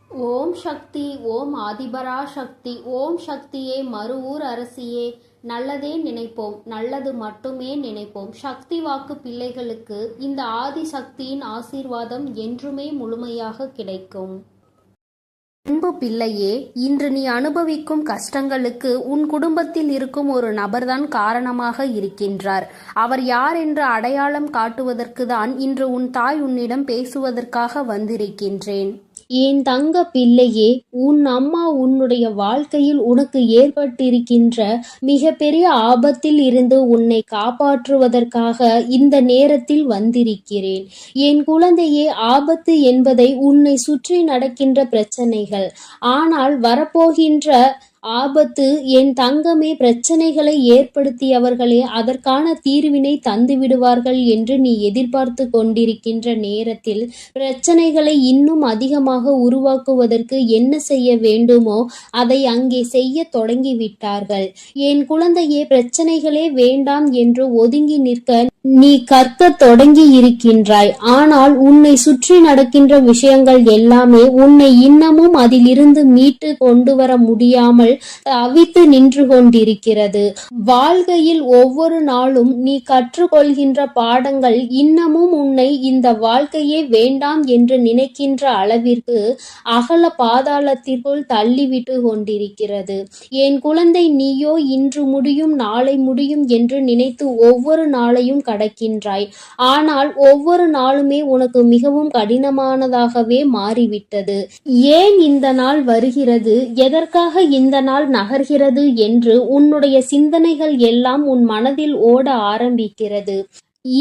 ஓம் சக்தி. ஓம் ஆதிபரா சக்தி. ஓம் சக்தியே, மறுவூர் அரசியே. நல்லதே நினைப்போம், நல்லது மட்டுமே நினைப்போம். சக்தி வாக்கு பிள்ளைகளுக்கு இந்த ஆதி சக்தியின் ஆசீர்வாதம் என்றுமே முழுமையாக கிடைக்கும். அன்பு பிள்ளையே, இன்று நீ அனுபவிக்கும் கஷ்டங்களுக்கு உன் குடும்பத்தில் இருக்கும் ஒரு நபர்தான் காரணமாக இருக்கின்றார். அவர் யார் என்று அடையாளம் காட்டுவதற்கு தான் இன்று உன் தாய் உன்னிடம் பேசுவதற்காக வந்திருக்கின்றேன். என் தங்க பிள்ளையே, உன் அம்மா உன்னுடைய வாழ்க்கையில் உனக்கு ஏற்பட்டிருக்கின்ற மிகப்பெரிய ஆபத்தில் இருந்து உன்னை காப்பாற்றுவதற்காக இந்த நேரத்தில் வந்திருக்கிறேன். என் குழந்தையே, ஆபத்து என்பதை உன்னை சுற்றி நடக்கின்ற பிரச்சனைகள், ஆனால் வரப்போகின்ற ஆபத்து என் தங்கமே, பிரச்சனைகளை ஏற்படுத்தியவர்களே அதற்கான தீர்வினை தந்து விடுவார்கள் என்று நீ எதிர்பார்த்து கொண்டிருக்கின்ற நேரத்தில் பிரச்சனைகளை இன்னும் அதிகமாக உருவாக்குவதற்கு என்ன செய்ய வேண்டுமோ அதை அங்கே செய்ய தொடங்கிவிட்டார்கள். என் குழந்தையே, பிரச்சனைகளே வேண்டாம் என்று ஒதுங்கி நிற்க நீ கற்க தொடங்கி இருக்கின்றாய். ஆனால் உன்னை சுற்றி நடக்கின்ற விஷயங்கள் எல்லாமே உன்னை இன்னமும் அதிலிருந்து மீட்டு கொண்டு வர முடியாமல் தவித்து நின்று கொண்டிருக்கிறது. வாழ்க்கையில் ஒவ்வொரு நாளும் நீ கற்றுக்கொள்கின்ற பாடங்கள் இன்னமும் உன்னை இந்த வாழ்க்கையே வேண்டாம் என்று நினைக்கின்ற அளவிற்கு அகல பாதாளத்திற்குள் தள்ளிவிட்டு கொண்டிருக்கிறது. என் குழந்தை, நீயோ இன்று முடியும் நாளை முடியும் என்று நினைத்து ஒவ்வொரு நாளையும் கடக்கின்றாய். ஆனால் ஒவ்வொரு நாளுமே உனக்கு மிகவும் கடினமானதாகவே மாறிவிட்டது. ஏன் இந்த நாள் வருகிறது, எதற்காக இந்த நாள் நகர்கிறது என்று உன்னுடைய சிந்தனைகள் எல்லாம் உன் மனதில் ஓட ஆரம்பிக்கிறது.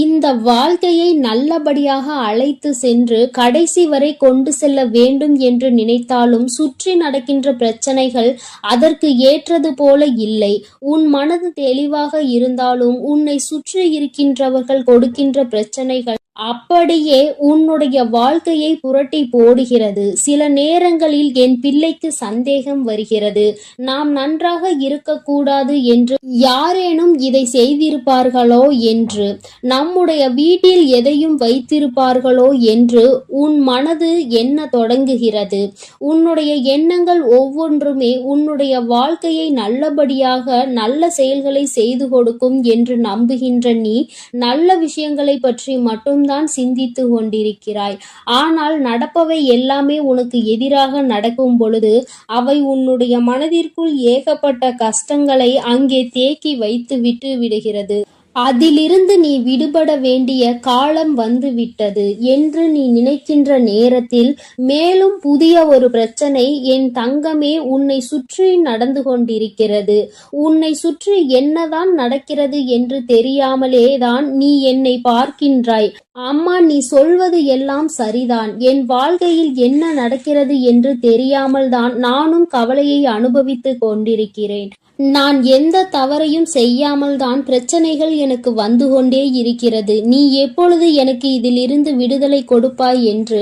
இந்த வாழ்க்கையை நல்லபடியாக அழைத்து சென்று கடைசி வரை கொண்டு செல்ல வேண்டும் என்று நினைத்தாலும் சுற்றி நடக்கின்ற பிரச்சனைகள் அதற்கு ஏற்றது போல இல்லை. உன் மனது தெளிவாக இருந்தாலும் உன்னை சுற்றி இருக்கின்றவர்கள் கொடுக்கின்ற பிரச்சனைகள் அப்படியே உன்னுடைய வாழ்க்கையை புரட்டி போடுகிறது. சில நேரங்களில் என் பிள்ளைக்கு சந்தேகம் வருகிறது, நாம் நன்றாக இருக்கக்கூடாது என்று யாரேனும் இதை செய்திருப்பார்களோ என்று, நம்முடைய வீட்டில் எதையும் வைத்திருப்பார்களோ என்று உன் மனது எண்ண தொடங்குகிறது. உன்னுடைய எண்ணங்கள் ஒவ்வொன்றுமே உன்னுடைய வாழ்க்கையை நல்லபடியாக நல்ல செயல்களை செய்து கொடுக்கும் என்று நம்புகின்ற நீ நல்ல விஷயங்களை பற்றி மட்டும் தான் சிந்தித்து கொண்டிருக்கிறாய். ஆனால் நடப்பவை எல்லாமே உனக்கு எதிராக நடக்கும் பொழுது அவை உன்னுடைய மனதிற்குள் ஏகப்பட்ட கஷ்டங்களை அங்கே தேக்கி வைத்து விட்டு விடுகிறது. அதிலிருந்து நீ விடுபட வேண்டிய காலம் வந்து விட்டது என்று நீ நினைக்கின்ற நேரத்தில் மேலும் புதிய ஒரு பிரச்சனை என் தங்கமே உன்னை சுற்றி நடந்து கொண்டிருக்கிறது. உன்னை சுற்றி என்னதான் நடக்கிறது என்று தெரியாமலே தான் நீ என்னை பார்க்கின்றாய். அம்மா, நீ சொல்வது எல்லாம் சரிதான், என் வாழ்க்கையில் என்ன நடக்கிறது என்று தெரியாமல் தான் நானும் கவலையை அனுபவித்து கொண்டிருக்கிறேன். நான் எந்த தவறையும் செய்யாமல் தான் பிரச்சனைகள் எனக்கு வந்து கொண்டே இருக்கிறது. நீ எப்பொழுது எனக்கு இதிலிருந்து விடுதலை கொடுப்பாய் என்று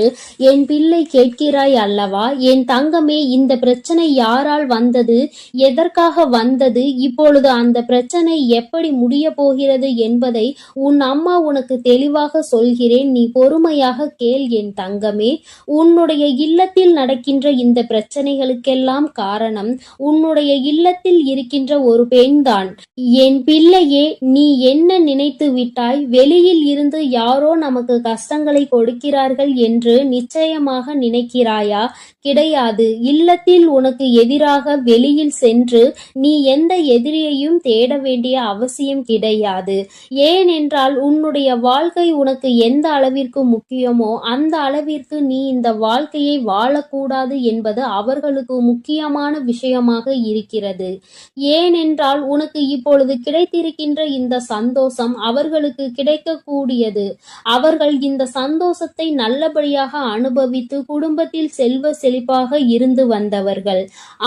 என் பிள்ளை கேட்கிறாய் அல்லவா? என் தங்கமே, இந்த பிரச்சனை யாரால் வந்தது, எதற்காக வந்தது, இப்பொழுது அந்த பிரச்சனை எப்படி முடிய போகிறது என்பதை உன் அம்மா உனக்கு தெளிவாக சொல்கிறேன். நீ பொறுமையாக கேள் என் தங்கமே. உன்னுடைய இல்லத்தில் நடக்கின்ற இந்த பிரச்சனைகளுக்கெல்லாம் காரணம் உன்னுடைய இல்லத்தில் இருக்கின்ற ஒரு பெண்தான். என் பிள்ளையே, நீ என்ன நினைத்து விட்டாய்? வெளியில் இருந்து யாரோ நமக்கு கஷ்டங்களை கொடுக்கிறார்கள் என்று நிச்சயமாக நினைக்கிறாயா? கிடையாது. இல்லத்தில் உனக்கு எதிராக வெளியில் சென்று நீ எந்த எதிரியையும் தேட வேண்டிய அவசியம் கிடையாது. ஏனென்றால் உன்னுடைய வாழ்க்கை உனக்கு எந்த அளவிற்கு முக்கியமோ அந்த அளவிற்கு நீ இந்த வாழ்க்கையை வாழக்கூடாது என்பது அவர்களுக்கு முக்கியமான விஷயமாக இருக்கிறது. ஏனென்றால் உனக்கு இப்பொழுது கிடைத்திருக்கின்ற இந்த சந்தோஷம் அவர்களுக்கு கிடைக்கக்கூடியது. அவர்கள் இந்த சந்தோஷத்தை நல்லபடியாக அனுபவித்து குடும்பத்தில் செல்வ செழிப்பாக இருந்து வந்தவர்கள்.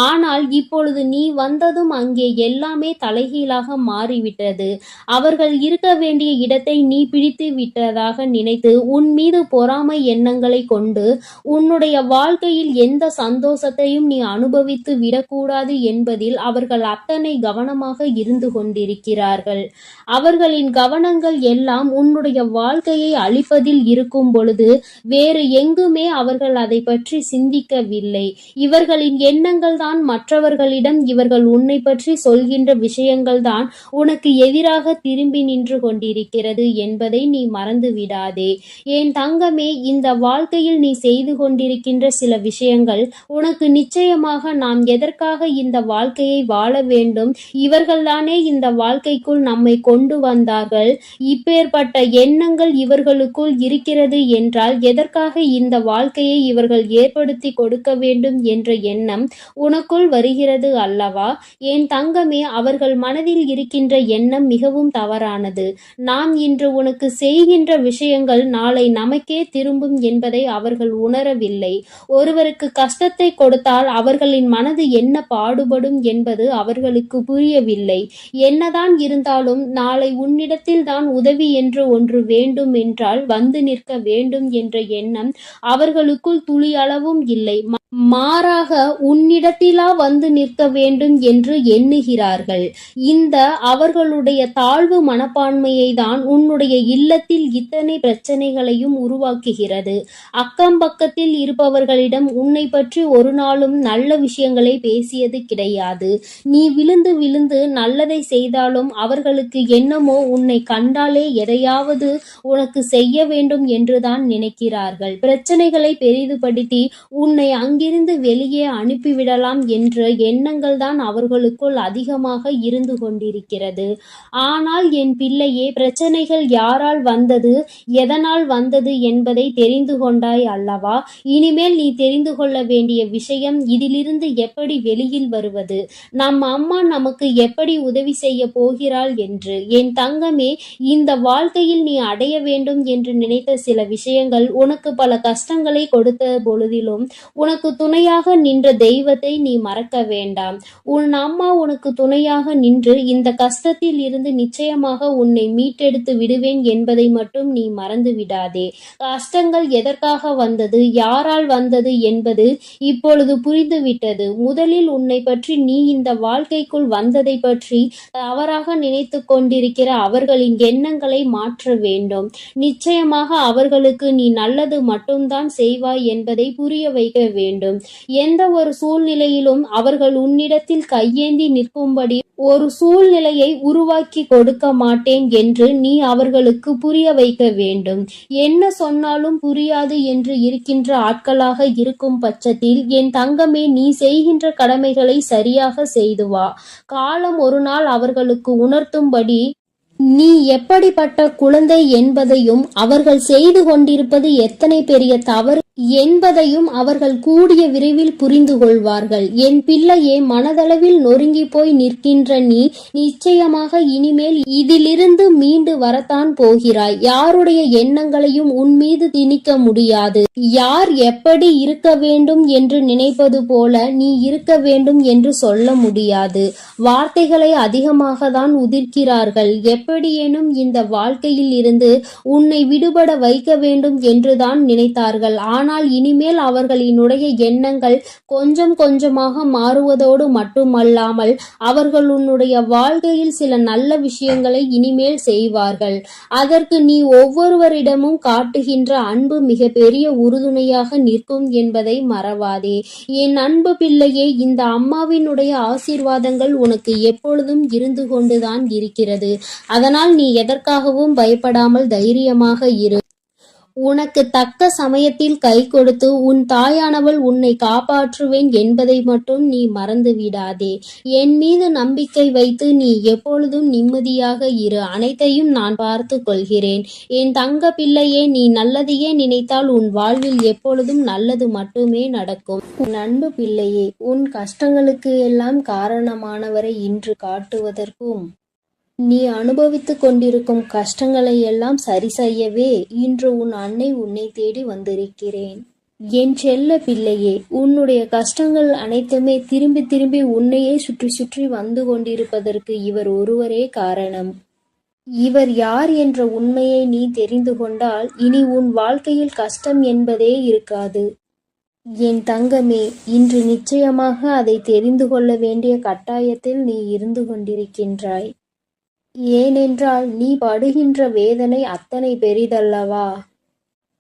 ஆனால் இப்பொழுது நீ வந்ததும் அங்கே எல்லாமே தலைகீழாக மாறிவிட்டது. அவர்கள் இருக்க வேண்டிய இடத்தை நீ பிடித்து விட்டதாக நினைத்து உன் மீது பொறாமை எண்ணங்களை கொண்டு உன்னுடைய வாழ்க்கையில் எந்த சந்தோஷத்தையும் நீ அனுபவித்து விடக்கூடாது என்பதில் அவர்கள் அத்தனை கவனமாக இருந்து கொண்டிருக்கிறார்கள். அவர்களின் கவனங்கள் எல்லாம் உன்னுடைய வாழ்க்கையை அழிப்பதில் இருக்கும் பொழுது வேறு எங்குமே அவர்கள் அதை பற்றி சிந்திக்கவில்லை. இவர்களின் எண்ணங்கள் தான் மற்றவர்களிடம் இவர்கள் உன்னை பற்றி சொல்கின்ற விஷயங்கள் தான் உனக்கு எதிராக திரும்பி நின்று கொண்டிருக்கிறது என்பதை நீ மறந்து விடாதே. என் தங்கமே, இந்த வாழ்க்கையில் நீ செய்து கொண்டிருக்கின்ற சில விஷயங்கள் உனக்கு நிச்சயமாக நாம் எதற்காக இந்த வாழ்க்கையை வாழ வேண்டும், இவர்கள்தானே இந்த வாழ்க்கைக்குள் நம்மை கொண்டு வந்தார்கள், இப்பேற்பட்ட எண்ணங்கள் இவர்களுக்குள் இருக்கிறது என்றால் எதற்காக இந்த வாழ்க்கையை இவர்கள் ஏற்படுத்தி கொடுக்க வேண்டும் என்ற எண்ணம் உனக்குள் வருகிறது அல்லவா? என் தங்கமே, அவர்கள் மனதில் இருக்கின்ற எண்ணம் மிகவும் தவறானது. நாம் இன்று உனக்கு செய்கின்ற விஷயங்கள் நாளை நமக்கே திரும்பும் என்பதை அவர்கள் உணரவில்லை. ஒருவருக்கு கஷ்டத்தை கொடுத்தால் அவர்களின் மனது என்ன பாடுபடும் என்பது அவர்களுக்கு புரியவில்லை. என்னதான் இருந்தாலும் நாளை உன்னிடத்தில் தான் உதவி என்று ஒன்று வேண்டும் என்றால் வந்து நிற்க வேண்டும் என்ற எண்ணம் அவர்களுக்குள் துளியளவும் இல்லை. மாறாக உன்னிடத்திலா வந்து நிற்க வேண்டும் என்று எண்ணுகிறார்கள். இந்த அவர்களுடைய தாழ்வு மனப்பான்மையை தான் உன்னுடைய இல்லத்தில் இத்தனை பிரச்சனைகளையும் உருவாக்குகிறது. அக்கம் பக்கத்தில் இருப்பவர்களிடம் உன்னை பற்றி ஒரு நாளும் நல்ல விஷயங்களை பேசியது கிடையாது. நீ விழுந்து விழுந்து நல்லதை செய்தாலும் அவர்களுக்கு என்னமோ உன்னை கண்டாலே எதையாவது உனக்கு செய்ய வேண்டும் என்றுதான் நினைக்கிறார்கள். பிரச்சனைகளை பெரிதுபடுத்தி உன்னை அங்கிருந்து வெளியே அனுப்பிவிடலாம் என்ற எண்ணங்கள் தான் அவர்களுக்குள் அதிகமாக இருந்து கொண்டிருக்கிறது. ஆனால் என் பிள்ளையே, பிரச்சனைகள் யாரால் வந்தது, எதனால் வந்தது என்பதை தெரிந்து கொண்டாய் அல்லவா? இனிமேல் நீ தெரிந்து கொள்ள வேண்டிய விஷயம் இதிலிருந்து எப்படி வெளியில் வருவது, நம் அம்மா நமக்கு எப்படி உதவி செய்ய போகிறாள் என்று. என் தங்கமே, இந்த வாழ்க்கையில் நீ அடைய வேண்டும் என்று நினைத்த சில விஷயங்கள் உனக்கு பல கஷ்டங்களை கொடுத்த பொழுதிலும் உனக்கு துணையாக நின்ற தெய்வத்தை நீ மறக்க வேண்டாம். உன் அம்மா உனக்கு துணையாக நின்று இந்த கஷ்டத்தில் இருந்து நிச்சயமாக உன்னை மீட்டெடுத்து விடுவேன் என்பதை மட்டும் நீ மறந்து விடாதே. கஷ்டங்கள் எதற்காக வந்தது, யாரால் வந்தது என்பது இப்பொழுது புரிந்துவிட்டது. முதலில் உன்னை பற்றி, நீ இந்த வாழ்க்கைக்குள் வந்ததை பற்றி தவறாக நினைத்து கொண்டிருக்கிற அவர்களின் எண்ணங்களை மாற்ற வேண்டும். நிச்சயமாக அவர்களுக்கு நீ நல்லது மட்டும்தான் செய்வாய் என்பதை புரிய வைக்க வேண்டும். எந்த ஒரு சூழ்நிலையிலும் அவர்கள் உன்னிடத்தில் கையேந்தி நிற்கும்படி ஒரு சூழ்நிலையை உருவாக்கி கொடுக்க மாட்டேன் என்று நீ அவர்களுக்கு புரிய வைக்க வேண்டும். என்ன சொன்னாலும் புரியாது என்று இருக்கின்ற ஆட்களாக இருக்கும் பட்சத்தில் என் தங்கமே, நீ செய்கின்ற கடமைகளை சரியாக செய்து வா. காலம் ஒரு நாள் அவர்களுக்கு உணர்த்தும்படி நீ எப்படிப்பட்ட குழந்தை என்பதையும் அவர்கள் செய்து கொண்டிருப்பது எத்தனை பெரிய தவறு என்பதையும் அவர்கள் கூடிய விரைவில் புரிந்து கொள்வார்கள். என் பிள்ளையே, மனதளவில் நொறுங்கி போய் நிற்கின்ற நீ நிச்சயமாக இனிமேல் இதிலிருந்து மீண்டு வரத்தான் போகிறாய். யாருடைய எண்ணங்களையும் உன் மீது திணிக்க முடியாது. யார் எப்படி இருக்க வேண்டும் என்று நினைப்பது போல நீ இருக்க வேண்டும் என்று சொல்ல முடியாது. வார்த்தைகளை அதிகமாக தான் உதிர்க்கிறார்கள். எப்படியேனும் இந்த வாழ்க்கையில் இருந்து உன்னை விடுபட வைக்க வேண்டும் என்றுதான் நினைத்தார்கள். ஆனால் இனிமேல் அவர்களினுடைய எண்ணங்கள் கொஞ்சம் கொஞ்சமாக மாறுவதோடு மட்டுமல்லாமல் அவர்கள் உன்னுடைய வாழ்க்கையில் சில நல்ல விஷயங்களை இனிமேல் செய்வார்கள். அதற்கு நீ ஒவ்வொருவரிடமும் காட்டுகின்ற அன்பு மிக பெரிய உறுதுணையாக நிற்கும் என்பதை மறவாதே. என் அன்பு பிள்ளையே, இந்த அம்மாவினுடைய ஆசீர்வாதங்கள் உனக்கு எப்பொழுதும் இருந்து கொண்டுதான் இருக்கிறது. அதனால் நீ எதற்காகவும் பயப்படாமல் தைரியமாக இரு. உனக்கு தக்க சமயத்தில் கை கொடுத்து உன் தாயானவள் உன்னை காப்பாற்றுவேன் என்பதை மட்டும் நீ மறந்து விடாதே. என் மீது நம்பிக்கை வைத்து நீ எப்பொழுதும் நிம்மதியாக இரு. அனைத்தையும் நான் பார்த்து கொள்கிறேன். என் தங்க பிள்ளையே, நீ நல்லதையே நினைத்தால் உன் வாழ்வில் எப்பொழுதும் நல்லது மட்டுமே நடக்கும். உன் அன்பு பிள்ளையே, உன் கஷ்டங்களுக்கு எல்லாம் காரணமானவரை இன்று காட்டுவதற்கும் நீ அனுபவித்துக் கொண்டிருக்கும் கஷ்டங்களை எல்லாம் சரி செய்யவே இன்று உன் அன்னை உன்னை தேடி வந்திருக்கிறேன். என் செல்ல பிள்ளையே, உன்னுடைய கஷ்டங்கள் அனைத்துமே திரும்பி திரும்பி உன்னையே சுற்றி சுற்றி வந்து கொண்டிருப்பதற்கு இவர் ஒருவரே காரணம். இவர் யார் என்ற உண்மையை நீ தெரிந்து கொண்டால் இனி உன் வாழ்க்கையில் கஷ்டம் என்பதே இருக்காது. என் தங்கமே, இன்று நிச்சயமாக அதை தெரிந்து கொள்ள வேண்டிய கட்டாயத்தில் நீ இருந்து கொண்டிருக்கின்றாய். ஏனென்றால் நீ படுகின்ற வேதனை அத்தனை பெரிதல்லவா?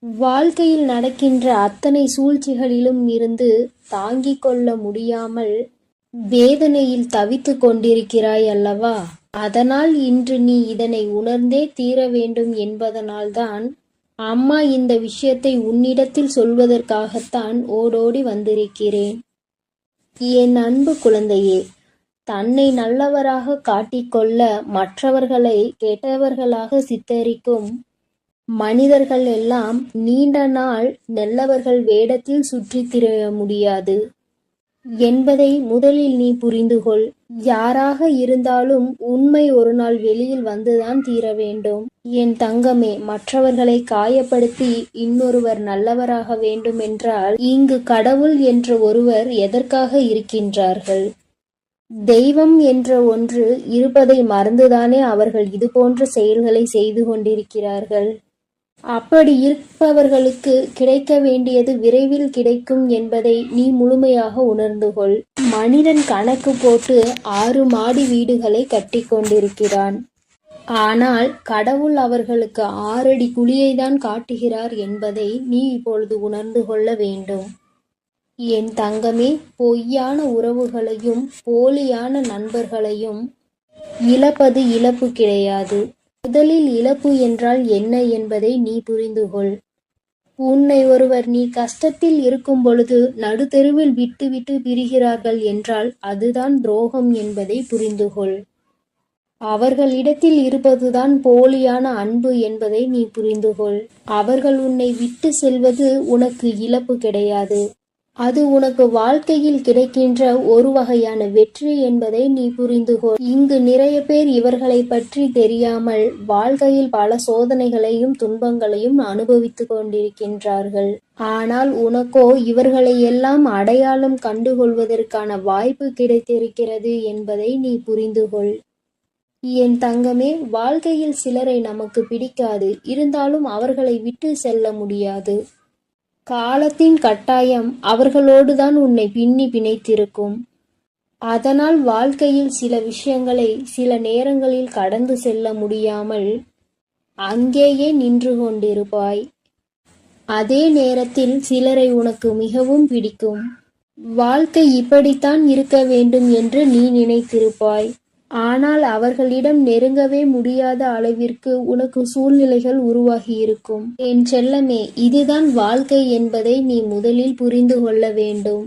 வாழ்க்கையில் நடக்கின்ற அத்தனை சூழ்ச்சிகளிலும் இருந்து தாங்கிக் கொள்ள முடியாமல் வேதனையில் தவித்துக் கொண்டிருக்கிறாய் அல்லவா? அதனால் இன்று நீ இதனை உணர்ந்தே தீர வேண்டும் என்பதனால்தான் அம்மா இந்த விஷயத்தை உன்னிடத்தில் சொல்வதற்காகத்தான் ஓடோடி வந்திருக்கிறேன். என் அன்பு குழந்தையே, தன்னை நல்லவராக காட்டிக்கொள்ள மற்றவர்களை கெட்டவர்களாக சித்தரிக்கும் மனிதர்கள் எல்லாம் நீண்ட நாள் நல்லவர்கள் வேடத்தில் சுற்றித் திரிய முடியாது என்பதை முதலில் நீ புரிந்துகொள். யாராக இருந்தாலும் உண்மை ஒரு நாள் வெளியில் வந்துதான் தீர வேண்டும். என் தங்கமே, மற்றவர்களை காயப்படுத்தி இன்னொருவர் நல்லவராக வேண்டுமென்றால் இங்கு கடவுள் என்ற ஒருவர் எதற்காக இருக்கின்றார்கள்? தெய்வம் என்ற ஒன்று இருப்பதை மறந்துதானே அவர்கள் இதுபோன்ற செயல்களை செய்து கொண்டிருக்கிறார்கள். அப்படி இருப்பவர்களுக்கு கிடைக்க வேண்டியது விரைவில் கிடைக்கும் என்பதை நீ முழுமையாக உணர்ந்து கொள். மனிதன் கணக்கு போட்டு 6 மாடி வீடுகளை கட்டி கொண்டிருக்கிறான். ஆனால் கடவுள் அவர்களுக்கு 6 அடி குழியைதான் காட்டுகிறார் என்பதை நீ இப்பொழுது உணர்ந்து கொள்ள வேண்டும். என் தங்கமே, பொய்யான உறவுகளையும் போலியான நண்பர்களையும் இழப்பது இழப்பு கிடையாது. முதலில் இழப்பு என்றால் என்ன என்பதை நீ புரிந்துகொள். உன்னை ஒருவர் நீ கஷ்டத்தில் இருக்கும் பொழுது நடுத்தெருவில் விட்டு விட்டு பிரிகிறார்கள் என்றால் அதுதான் துரோகம் என்பதை புரிந்துகொள். அவர்களிடத்தில் இருப்பதுதான் போலியான அன்பு என்பதை நீ புரிந்துகொள். அவர்கள் உன்னை விட்டு செல்வது உனக்கு இழப்பு கிடையாது. அது உனக்கு வாழ்க்கையில் கிடைக்கின்ற ஒரு வகையான வெற்றி என்பதை நீ புரிந்துகொள். இங்கு நிறைய பேர் இவர்களை பற்றி தெரியாமல் வாழ்க்கையில் பல சோதனைகளையும் துன்பங்களையும் அனுபவித்துக் கொண்டிருக்கின்றார்கள். ஆனால் உனக்கோ இவர்களை எல்லாம் அடையாளம் கண்டுகொள்வதற்கான வாய்ப்பு கிடைத்திருக்கிறது என்பதை நீ புரிந்துகொள். என் தங்கமே, வாழ்க்கையில் சிலரை நமக்கு பிடிக்காது, இருந்தாலும் அவர்களை விட்டு செல்ல முடியாது. காலத்தின் கட்டாயம் அவர்களோடுதான் உன்னை பின்னி பிணைத்திருக்கும். அதனால் வாழ்க்கையில் சில விஷயங்களை சில நேரங்களில் கடந்து செல்ல முடியாமல் அங்கேயே நின்று கொண்டிருப்பாய். அதே நேரத்தில் சிலரை உனக்கு மிகவும் பிடிக்கும். வாழ்க்கை இப்படித்தான் இருக்க வேண்டும் என்று நீ நினைத்திருப்பாய். ஆனால் அவர்களிடம் நெருங்கவே முடியாத அளவிற்கு உனக்கு சூழ்நிலைகள் உருவாகியிருக்கும். என் செல்லமே, இதுதான் வாழ்க்கை என்பதை நீ முதலில் புரிந்து கொள்ள வேண்டும்.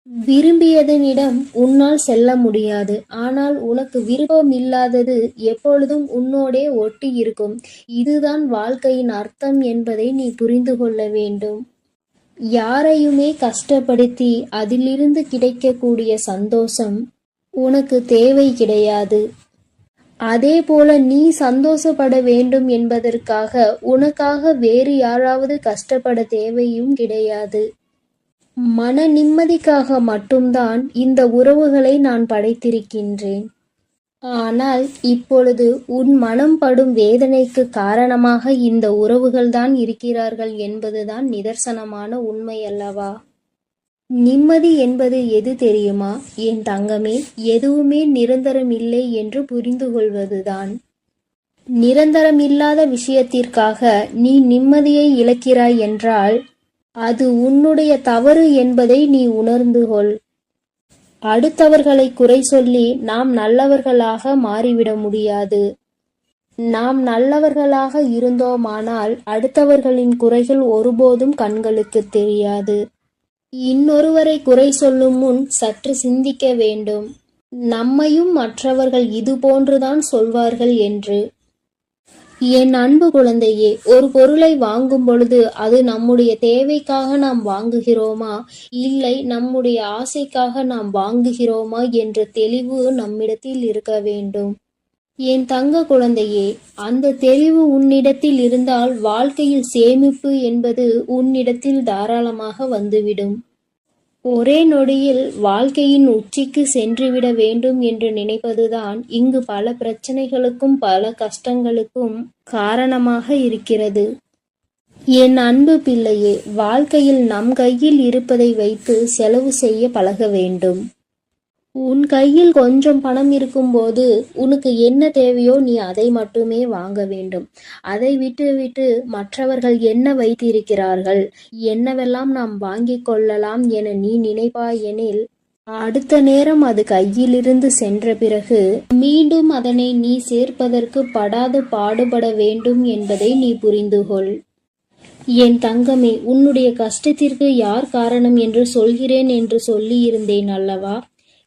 விரும்பியதனிடம் உன்னால் செல்ல முடியாது. ஆனால் உனக்கு விருப்பம் இல்லாதது எப்பொழுதும் உன்னோடே ஒட்டி இருக்கும். இதுதான் வாழ்க்கையின் அர்த்தம் என்பதை நீ புரிந்து கொள்ள வேண்டும். யாரையுமே கஷ்டப்படுத்தி அதிலிருந்து கிடைக்கக்கூடிய சந்தோஷம் உனக்கு தேவை கிடையாது. அதே போல நீ சந்தோஷப்பட வேண்டும் என்பதற்காக உனக்காக வேறு யாராவது கஷ்டப்பட தேவையும் கிடையாது. மன நிம்மதிக்காக மட்டும்தான் இந்த உறவுகளை நான் படைத்திருக்கின்றேன். ஆனால் இப்பொழுது உன் மனம் படும் வேதனைக்கு காரணமாக இந்த உறவுகள்தான் இருக்கிறார்கள் என்பதுதான் நிதர்சனமான உண்மை அல்லவா? நிம்மதி என்பது எது தெரியுமா என் தங்கமே? எதுவுமே நிரந்தரம் இல்லை என்று புரிந்து கொள்வதுதான். நிரந்தரமில்லாத விஷயத்திற்காக நீ நிம்மதியை இழக்கிறாய் என்றால் அது உன்னுடைய தவறு என்பதை நீ உணர்ந்து கொள். அடுத்தவர்களை குறை சொல்லி நாம் நல்லவர்களாக மாறிவிட முடியாது. நாம் நல்லவர்களாக இருந்தோமானால் அடுத்தவர்களின் குறைகள் ஒருபோதும் கண்களுக்கு தெரியாது. இன்னொருவரை குறை சொல்லும் முன் சற்று சிந்திக்க வேண்டும். நம்மையும் மற்றவர்கள் இது போன்றுதான் சொல்வார்கள் என்று. என் அன்பு குழந்தையே, ஒரு பொருளை வாங்கும் பொழுது அது நம்முடைய தேவைக்காக நாம் வாங்குகிறோமா, இல்லை நம்முடைய ஆசைக்காக நாம் வாங்குகிறோமா என்ற தெளிவு நம்மிடத்தில் இருக்க வேண்டும். என் தங்க குழந்தையே, அந்த தெளிவு உன்னிடத்தில் இருந்தால் வாழ்க்கையில் சேமிப்பு என்பது உன்னிடத்தில் தாராளமாக வந்துவிடும். ஒரே நொடியில் வாழ்க்கையின் உச்சிக்கு சென்றுவிட வேண்டும் என்று நினைப்பதுதான் இங்கு பல பிரச்சனைகளுக்கும் பல கஷ்டங்களுக்கும் காரணமாக இருக்கிறது. என் அன்பு பிள்ளையே, வாழ்க்கையில் நம் கையில் இருப்பதை வைத்து செலவு செய்ய பழக வேண்டும். உன் கையில் கொஞ்சம் பணம் இருக்கும்போது உனக்கு என்ன தேவையோ நீ அதை மட்டுமே வாங்க வேண்டும். அதை விட்டு மற்றவர்கள் என்ன வைத்திருக்கிறார்கள், என்னவெல்லாம் நாம் வாங்கிக் கொள்ளலாம் என நீ நினைப்பாயெனில், அடுத்த நேரம் அது கையிலிருந்து சென்ற பிறகு மீண்டும் அதனை நீ சேர்ப்பதற்கு படாது பாடுபட வேண்டும் என்பதை நீ புரிந்துகொள். என் தங்கமே, உன்னுடைய கஷ்டத்திற்கு யார் காரணம் என்று சொல்கிறேன் என்று சொல்லியிருந்தேன் அல்லவா?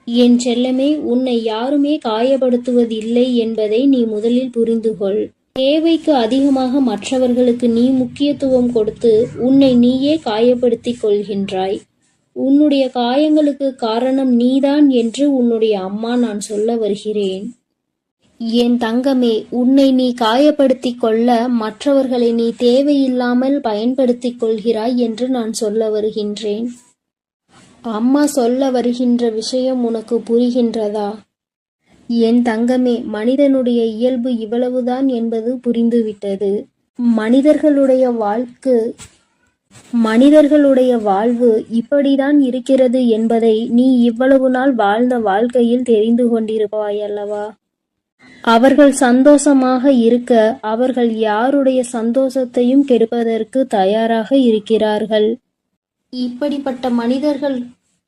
என் செல்லமே, உன்னை யாருமே காயப்படுத்துவதில்லை என்பதை நீ முதலில் புரிந்துகொள். தேவைக்கு அதிகமாக மற்றவர்களுக்கு நீ முக்கியத்துவம் கொடுத்து உன்னை நீயே காயப்படுத்திக் கொள்கின்றாய். உன்னுடைய காயங்களுக்கு காரணம் நீதான் என்று உன்னுடைய அம்மா நான் சொல்ல வருகிறேன். என் தங்கமே, உன்னை நீ காயப்படுத்திக் கொள்ள மற்றவர்களை நீ தேவையில்லாமல் பயன்படுத்திக் கொள்கிறாய் என்று நான் சொல்ல வருகின்றேன். அம்மா சொல்ல வருகின்ற விஷயம் உனக்கு புரிகின்றதா? என் தங்கமே, மனிதனுடைய இயல்பு இவ்வளவுதான் என்பது புரிந்துவிட்டது. மனிதர்களுடைய வாழ்வு இப்படிதான் இருக்கிறது என்பதை நீ இவ்வளவு நாள் வாழ்ந்த வாழ்க்கையில் தெரிந்து கொண்டிருப்பாய் அல்லவா? அவர்கள் சந்தோஷமாக இருக்க அவர்கள் யாருடைய சந்தோஷத்தையும் கெடுப்பதற்கு தயாராக இருக்கிறார்கள். இப்படிப்பட்ட மனிதர்கள்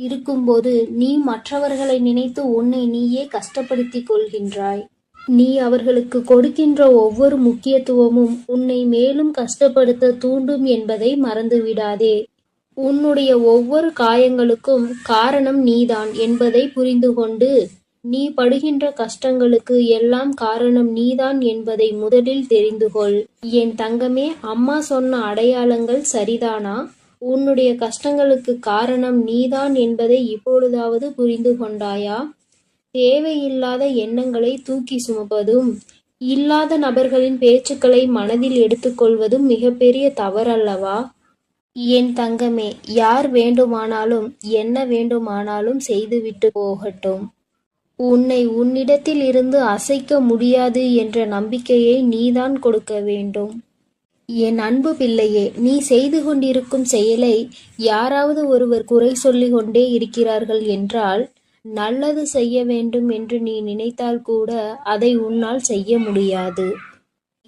இருக்கும்போது நீ மற்றவர்களை நினைத்து உன்னை நீயே கஷ்டப்படுத்திக் கொள்கின்றாய். நீ அவர்களுக்கு கொடுக்கின்ற ஒவ்வொரு முக்கியத்துவமும் உன்னை மேலும் கஷ்டப்படுத்த தூண்டும் என்பதை மறந்துவிடாதே. உன்னுடைய ஒவ்வொரு காயங்களுக்கும் காரணம் நீதான் என்பதை புரிந்து கொண்டு, நீ படுகின்ற கஷ்டங்களுக்கு எல்லாம் காரணம் நீதான் என்பதை முதலில் தெரிந்துகொள். என் தங்கமே, அம்மா சொன்ன அடையாளங்கள் சரிதானா? உன்னுடைய கஷ்டங்களுக்கு காரணம் நீதான் என்பதை இப்பொழுதாவது புரிந்து கொண்டாயா? தேவையில்லாத எண்ணங்களை தூக்கி சுமப்பதும், இல்லாத நபர்களின் பேச்சுக்களை மனதில் எடுத்துக்கொள்வதும் மிகப்பெரிய தவறல்லவா? என் தங்கமே, யார் வேண்டுமானாலும் என்ன வேண்டுமானாலும் செய்துவிட்டு போகட்டும். உன்னை உன்னிடத்தில் இருந்து அசைக்க முடியாது என்ற நம்பிக்கையை நீதான் கொடுக்க வேண்டும். என் அன்பு பிள்ளையே, நீ செய்து கொண்டிருக்கும் செயலை யாராவது ஒருவர் குறை சொல்லிக் கொண்டே இருக்கிறார்கள் என்றால், நல்லது செய்ய வேண்டும் என்று நீ நினைத்தால் கூட அதை உன்னால் செய்ய முடியாது.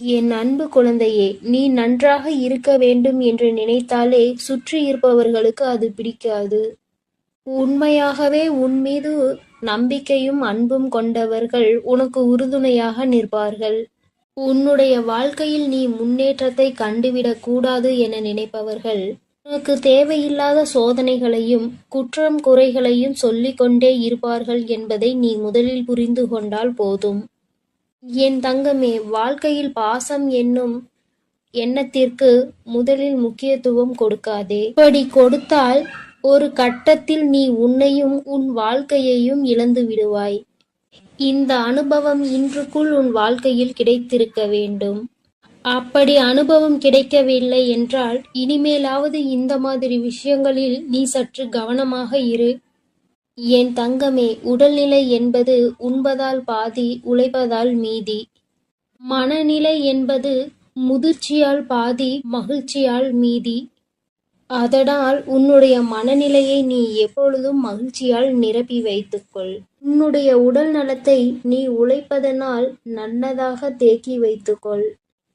என் அன்பு குழந்தையே, நீ நன்றாக இருக்க வேண்டும் என்று நினைத்தாலே சுற்றி இருப்பவர்களுக்கு அது பிடிக்காது. உண்மையாகவே உன் மீது நம்பிக்கையும் அன்பும் கொண்டவர்கள் உனக்கு உறுதுணையாக நிற்பார்கள். உன்னுடைய வாழ்க்கையில் நீ முன்னேற்றத்தை கண்டுவிடக் கூடாது என நினைப்பவர்கள் உனக்கு தேவையில்லாத சோதனைகளையும் குற்றம் குறைகளையும் சொல்லிக்கொண்டே இருப்பார்கள் என்பதை நீ முதலில் புரிந்து கொண்டால் போதும். என் தங்கமே, வாழ்க்கையில் பாசம் என்னும் எண்ணத்திற்கு முதலில் முக்கியத்துவம் கொடுக்காதே. இப்படி கொடுத்தால் ஒரு கட்டத்தில் நீ உன்னையும் உன் வாழ்க்கையையும் இழந்து விடுவாய். இந்த அனுபவம் இன்றுக்குள் உன் வாழ்க்கையில் கிடைத்திருக்க வேண்டும். அப்படி அனுபவம் கிடைக்கவில்லை என்றால் இனிமேலாவது இந்த மாதிரி விஷயங்களில் நீ சற்று கவனமாக இரு. என் தங்கமே, உடல்நிலை என்பது உண்பதால் பாதி, உழைப்பதால் மீதி. மனநிலை என்பது முதிர்ச்சியால் பாதி, மகிழ்ச்சியால் மீதி. அதனால் உன்னுடைய மனநிலையை நீ எப்பொழுதும் மகிழ்ச்சியால் நிரப்பி வைத்துக்கொள். உன்னுடைய உடல் நலத்தை நீ உழைப்பதனால் நல்லதாக தேக்கி வைத்துக்கொள்.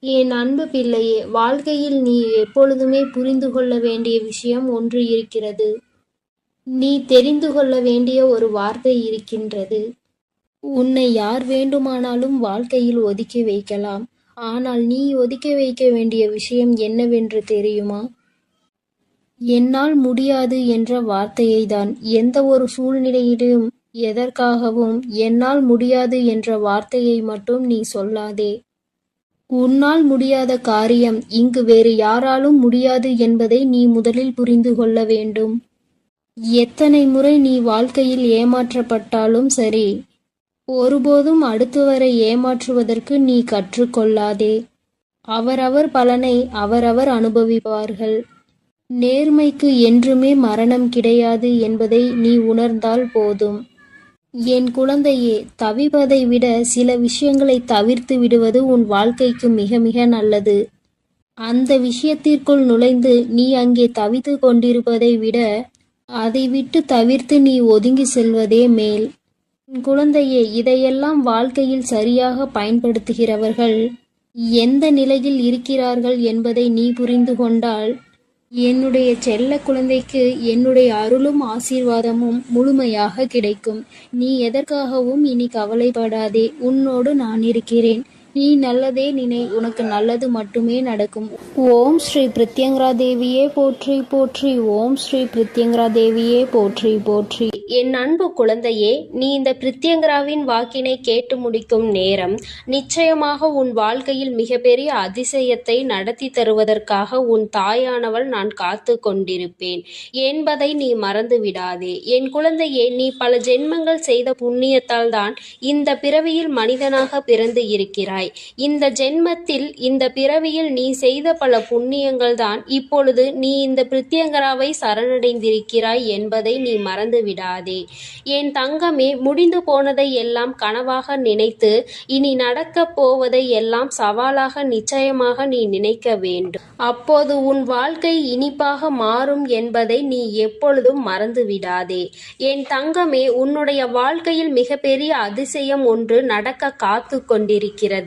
என் அன்பு பிள்ளையே, வாழ்க்கையில் நீ எப்பொழுதுமே புரிந்து கொள்ள வேண்டிய விஷயம் ஒன்று இருக்கிறது. நீ தெரிந்து கொள்ள வேண்டிய ஒரு வார்த்தை இருக்கின்றது. உன்னை யார் வேண்டுமானாலும் வாழ்க்கையில் ஒதுக்கி வைக்கலாம். ஆனால் நீ ஒதுக்கி வைக்க வேண்டிய விஷயம் என்னவென்று தெரியுமா? என்னால் முடியாது என்ற வார்த்தையை தான். எந்த ஒரு சூழ்நிலையிலும் எதற்காகவும் என்னால் முடியாது என்ற வார்த்தையை மட்டும் நீ சொல்லாதே. உன்னால் முடியாத காரியம் இங்கு வேறு யாராலும் முடியாது என்பதை நீ முதலில் புரிந்து கொள்ள வேண்டும். எத்தனை முறை நீ வாழ்க்கையில் ஏமாற்றப்பட்டாலும் சரி, ஒருபோதும் அடுத்தவரை ஏமாற்றுவதற்கு நீ கற்றுக்கொள்ளாதே. அவரவர் பலனை அவரவர் அனுபவிப்பார்கள். நேர்மைக்கு என்றுமே மரணம் கிடையாது என்பதை நீ உணர்ந்தால் போதும். என் குழந்தையே, தவிப்பதை விட சில விஷயங்களை தவிர்த்து விடுவது உன் வாழ்க்கைக்கு மிக மிக நல்லது. அந்த விஷயத்திற்குள் நுழைந்து நீ அங்கே தவித்து கொண்டிருப்பதை விட அதை விட்டு தவிர்த்து நீ ஒதுங்கி செல்வதே மேல். என் குழந்தையே, இதையெல்லாம் வாழ்க்கையில் சரியாக பயன்படுத்துகிறவர்கள் எந்த நிலையில் இருக்கிறார்கள் என்பதை நீ புரிந்து கொண்டால் என்னுடைய செல்ல குழந்தைக்கு என்னுடைய அருளும் ஆசீர்வாதமும் முழுமையாக கிடைக்கும். நீ எதற்காகவும் இனி கவலைப்படாதே. உன்னோடு நான் இருக்கிறேன். நீ நல்லதே நினை, உனக்கு நல்லது மட்டுமே நடக்கும். ஓம் ஸ்ரீ பிரித்யங்கரா தேவியே போற்றி போற்றி. ஓம் ஸ்ரீ பிரித்யங்கரா தேவியே போற்றி போற்றி. என் அன்பு குழந்தையே, நீ இந்த பிரித்யங்கராவின் வாக்கினை கேட்டு முடிக்கும் நேரம் நிச்சயமாக உன் வாழ்க்கையில் மிகப்பெரிய அதிசயத்தை நடத்தி தருவதற்காக உன் தாயானவள் நான் காத்து கொண்டிருப்பேன் என்பதை நீ மறந்து விடாதே. என் குழந்தையே, நீ பல ஜென்மங்கள் செய்த புண்ணியத்தால் தான் இந்த பிறவியில் மனிதனாக பிறந்து இருக்கிறாய். இந்த ஜென்மத்தில் இந்த பிறவியில் நீ செய்த பல புண்ணியங்கள் தான் இப்பொழுது நீ இந்த பிரித்யங்கராவை சரணடைந்திருக்கிறாய் என்பதை நீ மறந்து விடாதே. என் தங்கமே, முடிந்து போனதை எல்லாம் கனவாக நினைத்து இனி நடக்கப் போவதை எல்லாம் சவாலாக நிச்சயமாக நீ நினைக்க வேண்டும். அப்போது உன் வாழ்க்கை இனிப்பாக மாறும் என்பதை நீ எப்பொழுதும் மறந்து விடாதே. என் தங்கமே, உன்னுடைய வாழ்க்கையில் மிகப்பெரிய அதிசயம் ஒன்று நடக்க காத்து கொண்டிருக்கிறது.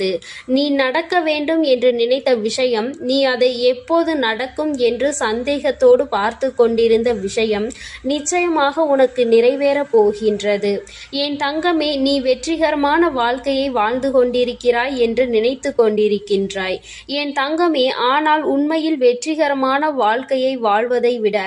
நீ நடக்க வேண்டும் என்று நினைத்த விஷயம், நீ அதை எப்போது நடக்கும் என்று சந்தேகத்தோடு பார்த்து கொண்டிருந்த விஷயம் நிச்சயமாக உனக்கு நிறைவேறப் போகின்றது. என் தங்கமே, நீ வெற்றிகரமான வாழ்க்கையை வாழ்ந்து கொண்டிருக்கிறாய் என்று நினைத்து கொண்டிருக்கின்றாய். என் தங்கமே, ஆனால் உண்மையில் வெற்றிகரமான வாழ்க்கையை வாழ்வதை விட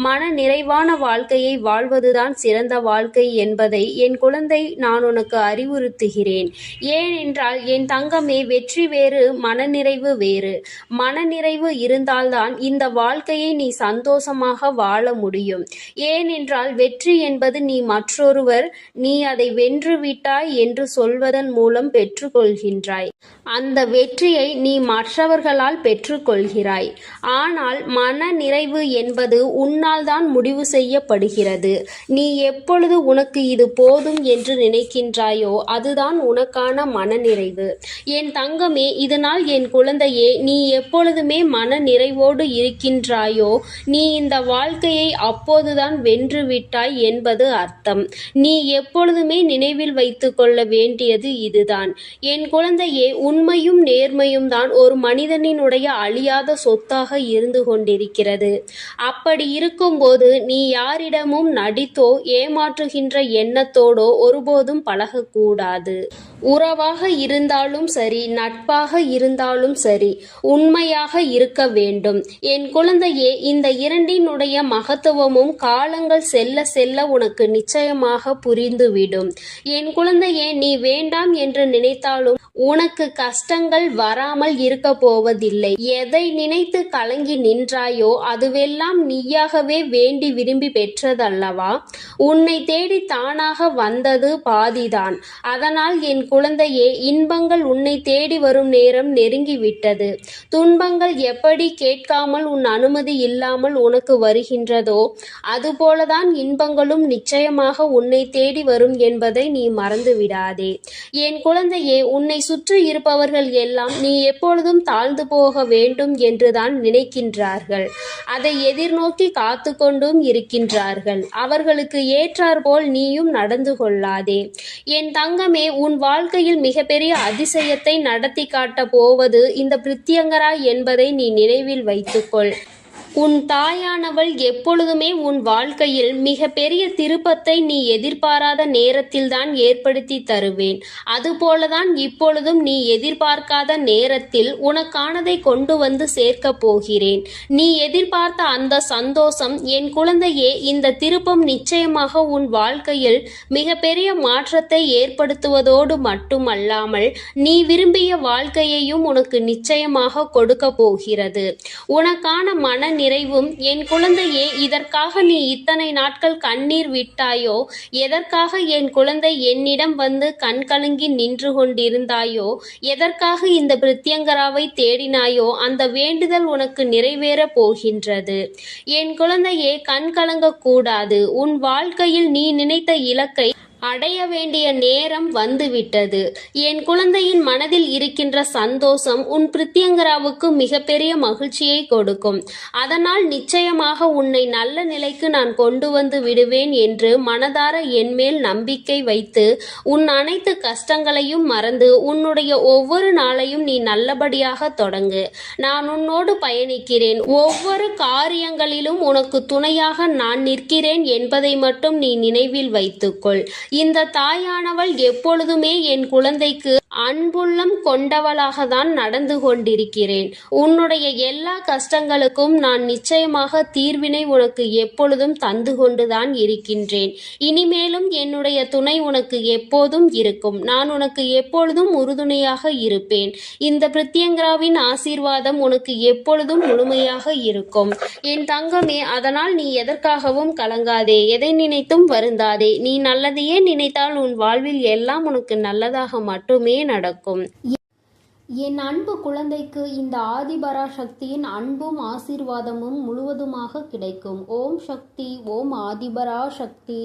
மன நிறைவான வாழ்க்கையை வாழ்வதுதான் சிறந்த வாழ்க்கை என்பதை என் குழந்தை நான் உனக்கு அறிவுறுத்துகிறேன். ஏனென்றால் என் தங்கமே, வெற்றி வேறு, மனநிறைவு வேறு. மனநிறைவு இருந்தால்தான் இந்த வாழ்க்கையை நீ சந்தோஷமாக வாழ முடியும். ஏனென்றால் வெற்றி என்பது நீ மற்றொருவர் நீ அதை வென்று விட்டாய் என்று சொல்வதன் மூலம் பெற்றுக்கொள்கின்றாய். அந்த வெற்றியை நீ மற்றவர்களால் பெற்றுக்கொள்கிறாய். ஆனால் மன நிறைவு என்பது உன்னால் தான் முடிவு செய்யப்படுகிறது. நீ எப்பொழுது உனக்கு இது போதும் என்று நினைக்கின்றாயோ அதுதான் உனக்கான மனநிறைவு. என் தங்கமே, இதனால் என் குழந்தையே, நீ எப்பொழுதுமே மன நிறைவோடு இருக்கின்றாயோ நீ இந்த வாழ்க்கையை அப்போதுதான் வென்று விட்டாய் என்பது அர்த்தம். நீ எப்பொழுதுமே நினைவில் வைத்து கொள்ள வேண்டியது இதுதான். என் குழந்தையே, உண்மையும் நேர்மையும் தான் ஒரு மனிதனினுடைய அழியாத சொத்தாக இருந்து கொண்டிருக்கிறது. அப்படி இருக்கும்போது நீ யாரிடமும் நடித்தோ ஏமாற்றுகின்ற எண்ணத்தோடோ ஒருபோதும் பழகக்கூடாது. உறவாக இருந்தாலும் சரி, நட்பாக இருந்தாலும் சரி, உண்மையாக இருக்க வேண்டும். என் குழந்தையே, இந்த இரண்டினுடைய மகத்துவமும் காலங்கள் செல்ல செல்ல உனக்கு நிச்சயமாக புரிந்துவிடும். என் குழந்தையே, நீ வேண்டாம் என்று நினைத்தாலும் உனக்கு கஷ்டங்கள் வராமல் இருக்க போவதில்லை. எதை நினைத்து கலங்கி நின்றாயோ அதுவெல்லாம் நீயாகவே வேண்டி விரும்பி பெற்றதல்லவா? உன்னை தேடி தானாக வந்தது பாதிதான். அதனால் என் குழந்தையே, இன்பங்கள் உன்னை தேடி வரும் நேரம் நெருங்கிவிட்டது. துன்பங்கள் எப்படி கேட்காமல் உன் அனுமதி இல்லாமல் உனக்கு வருகின்றதோ அதுபோலதான் இன்பங்களும் நிச்சயமாக உன்னை தேடி வரும் என்பதை நீ மறந்து விடாதே. என் குழந்தையே, உன்னை சுற்றி இருப்பவர்கள் எல்லாம் நீ எப்பொழுதும் தாழ்ந்து போக வேண்டும் என்றுதான் நினைக்கின்றார்கள். அதை எதிர்நோக்கி காத்து கொண்டும் இருக்கின்றார்கள். அவர்களுக்கு ஏற்றாற்போல் நீயும் நடந்து கொள்ளாதே. என் தங்கமே, உன் வாழ்க்கையில் மிகப்பெரிய அதிசயத்தை நடத்தி காட்ட போவது இந்த பிரித்யங்கரா என்பதை நீ நினைவில் வைத்துக்கொள். உன் தாயானவள் எப்பொழுதுமே உன் வாழ்க்கையில் மிக பெரிய திருப்பத்தை நீ எதிர்பாராத நேரத்தில்தான் ஏற்படுத்தி தருவேன். அதுபோலதான் இப்பொழுதும் நீ எதிர்பார்க்காத நேரத்தில் உனக்கானதை கொண்டு வந்து சேர்க்கப் போகிறேன். நீ எதிர்பார்த்த அந்த சந்தோஷம் என் குழந்தையே, இந்த திருப்பம் நிச்சயமாக உன் வாழ்க்கையில் மிக பெரிய மாற்றத்தை ஏற்படுத்துவதோடு மட்டுமல்லாமல் நீ விரும்பிய வாழ்க்கையையும் உனக்கு நிச்சயமாக கொடுக்க போகிறது. உனக்கான மன நிறைவும் என் குழந்தையே, இதற்காக நீ இத்தனை நாட்கள் கண்ணீர் விட்டாயோ, எதற்காக என் குழந்தை என்னிடம் வந்து கண் கலங்கி நின்று கொண்டிருந்தாயோ, எதற்காக இந்த பிரித்யங்கராவை தேடினாயோ அந்த வேண்டுதல் உனக்கு நிறைவேறப் போகின்றது. என் குழந்தையே, கண் கலங்க கூடாது. உன் வாழ்க்கையில் நீ நினைத்த இலக்கை அடைய வேண்டிய நேரம் வந்துவிட்டது. என் குழந்தையின் மனதில் இருக்கின்ற சந்தோஷம் உன் பிரித்யங்கராவுக்கு மிகப்பெரிய மகிழ்ச்சியை கொடுக்கும். அதனால் நிச்சயமாக உன்னை நல்ல நிலைக்கு நான் கொண்டு வந்து விடுவேன் என்று மனதார என்மேல் நம்பிக்கை வைத்து உன் அனைத்து கஷ்டங்களையும் மறந்து உன்னுடைய ஒவ்வொரு நாளையும் நீ நல்லபடியாக தொடங்கு. நான் உன்னோடு பயணிக்கிறேன். ஒவ்வொரு காரியங்களிலும் உனக்கு துணையாக நான் நிற்கிறேன் என்பதை மட்டும் நீ நினைவில் வைத்துக்கொள். இந்த தாயானவள் எப்பொழுதுமே என் குழந்தைக்கு அன்புள்ளம் கொண்டவளாக தான் நடந்து கொண்டிருக்கிறேன். உன்னுடைய எல்லா கஷ்டங்களுக்கும் நான் நிச்சயமாக தீர்வினை உனக்கு எப்பொழுதும் தந்து கொண்டுதான் இருக்கின்றேன். இனிமேலும் என்னுடைய துணை உனக்கு எப்போதும் இருக்கும். நான் உனக்கு எப்பொழுதும் உறுதுணையாக இருப்பேன். இந்த பிரித்யங்கராவின் ஆசீர்வாதம் உனக்கு எப்பொழுதும் முழுமையாக இருக்கும் என் தங்கமே. அதனால் நீ எதற்காகவும் கலங்காதே, எதை நினைத்தும் வருந்தாதே. நீ நல்லதையே நினைத்தால் உன் வாழ்வில் எல்லாம் உனக்கு நல்லதாக மட்டுமே நடக்கும். என் அன்பு குழந்தைக்கு இந்த ஆதிபராசக்தியின் அன்பும் ஆசீர்வாதமும் முழுவதுமாக கிடைக்கும். ஓம் சக்தி. ஓம் ஆதிபராசக்தி.